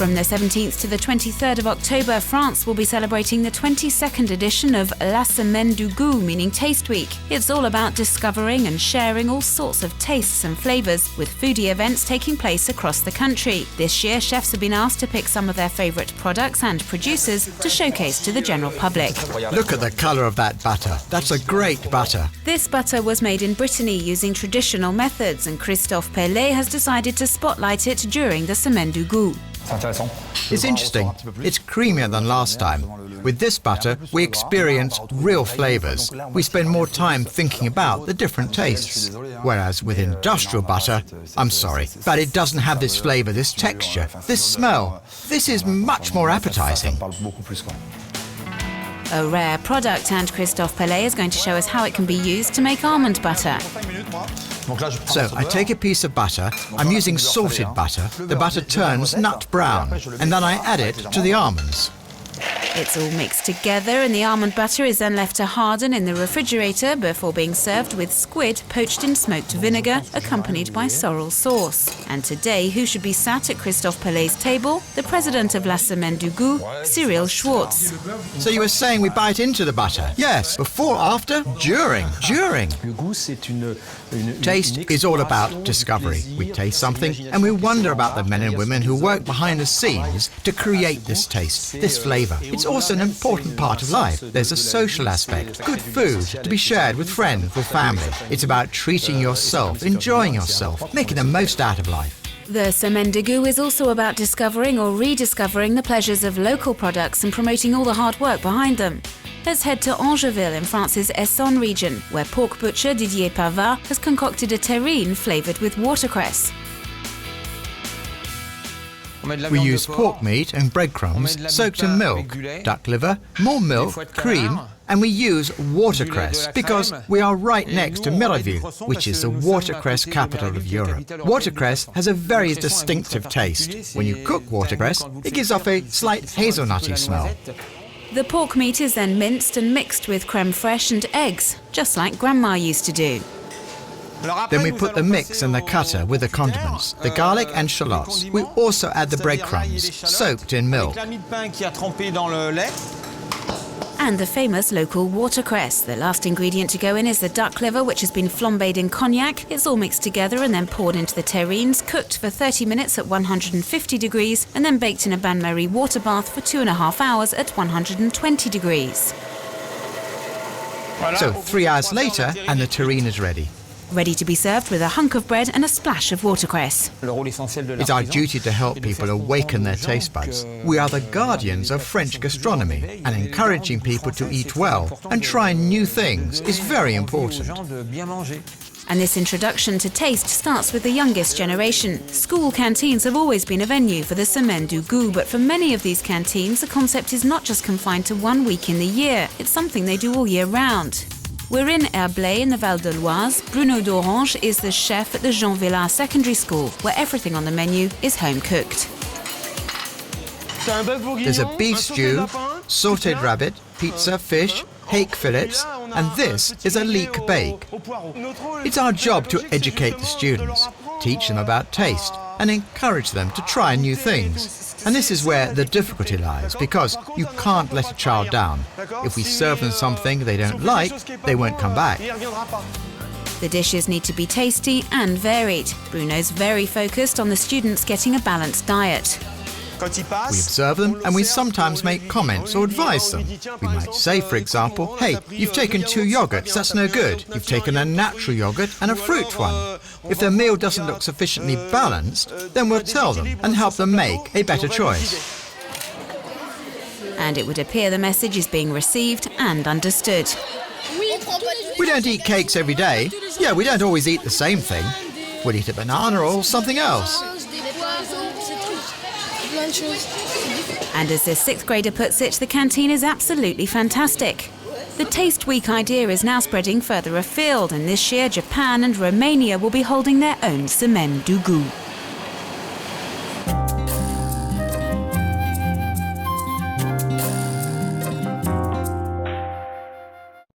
From the 17th to the 23rd of October, France will be celebrating the 22nd edition of La Semaine du Goût, meaning Taste Week. It's all about discovering and sharing all sorts of tastes and flavours, with foodie events taking place across the country. This year, chefs have been asked to pick some of their favourite products and producers to showcase to the general public. Look at the colour of that butter. That's a great butter. This butter was made in Brittany using traditional methods, and Christophe Pellet has decided to spotlight it during the Semaine du Goût. It's interesting. It's creamier than last time. With this butter, we experience real flavours. We spend more time thinking about the different tastes. Whereas with industrial butter, I'm sorry, but it doesn't have this flavour, this texture, this smell. This is much more appetising. A rare product, and Christophe Pellet is going to show us how it can be used to make almond butter. So I take a piece of butter, I'm using salted butter, the butter turns nut brown, and then I add it to the almonds. It's all mixed together, and the almond butter is then left to harden in the refrigerator before being served with squid poached in smoked vinegar, accompanied by sorrel sauce. And today, who should be sat at Christophe Pellet's table? The president of La Semaine du Goût, Cyril Schwartz. So you were saying we bite into the butter? Yes. Before, after, during. Taste is all about discovery. We taste something and we wonder about the men and women who work behind the scenes to create this taste, this flavour. It's also an important part of life. There's a social aspect, good food to be shared with friends or family. It's about treating yourself, enjoying yourself, making the most out of life. The Semaine du Goût is also about discovering or rediscovering the pleasures of local products and promoting all the hard work behind them. Let's head to Angeville in France's Essonne region, where pork butcher Didier Pavard has concocted a terrine flavoured with watercress. We use pork meat and breadcrumbs soaked in milk, duck liver, more milk, cream, and we use watercress because we are right next to Mirabeau, which is the watercress capital of Europe. Watercress has a very distinctive taste. When you cook watercress, it gives off a slight hazelnutty smell. The pork meat is then minced and mixed with crème fraîche and eggs, just like Grandma used to do. Then we put the mix in the cutter with the condiments, the garlic and shallots. We also add the breadcrumbs, soaked in milk. And the famous local watercress. The last ingredient to go in is the duck liver, which has been flambéed in cognac. It's all mixed together and then poured into the terrines, cooked for 30 minutes at 150 degrees, and then baked in a bain-marie water bath for 2.5 hours at 120 degrees. So 3 hours later, and the terrine is ready. Ready to be served with a hunk of bread and a splash of watercress. It's our duty to help people awaken their taste buds. We are the guardians of French gastronomy, and encouraging people to eat well and try new things is very important. And this introduction to taste starts with the youngest generation. School canteens have always been a venue for the Semaine du Goût, but for many of these canteens, the concept is not just confined to 1 week in the year. It's something they do all year round. We're in Herblay in the Val de l'Oise. Bruno d'Orange is the chef at the Jean Villard Secondary School, where everything on the menu is home-cooked. There's a beef stew, sautéed rabbit, pizza, fish, hake fillets, and this is a leek bake. It's our job to educate the students, teach them about taste, and encourage them to try new things. And this is where the difficulty lies, because you can't let a child down. If we serve them something they don't like, they won't come back. The dishes need to be tasty and varied. Bruno's very focused on the students getting a balanced diet. We observe them and we sometimes make comments or advise them. We might say, for example, hey, you've taken 2 yogurts, that's no good. You've taken a natural yogurt and a fruit one. If their meal doesn't look sufficiently balanced, then we'll tell them and help them make a better choice. And it would appear the message is being received and understood. We don't eat cakes every day. Yeah, we don't always eat the same thing. We'll eat a banana or something else. And as this 6th grader puts it, the canteen is absolutely fantastic. The Taste Week idea is now spreading further afield, and this year Japan and Romania will be holding their own Semaine du Goût.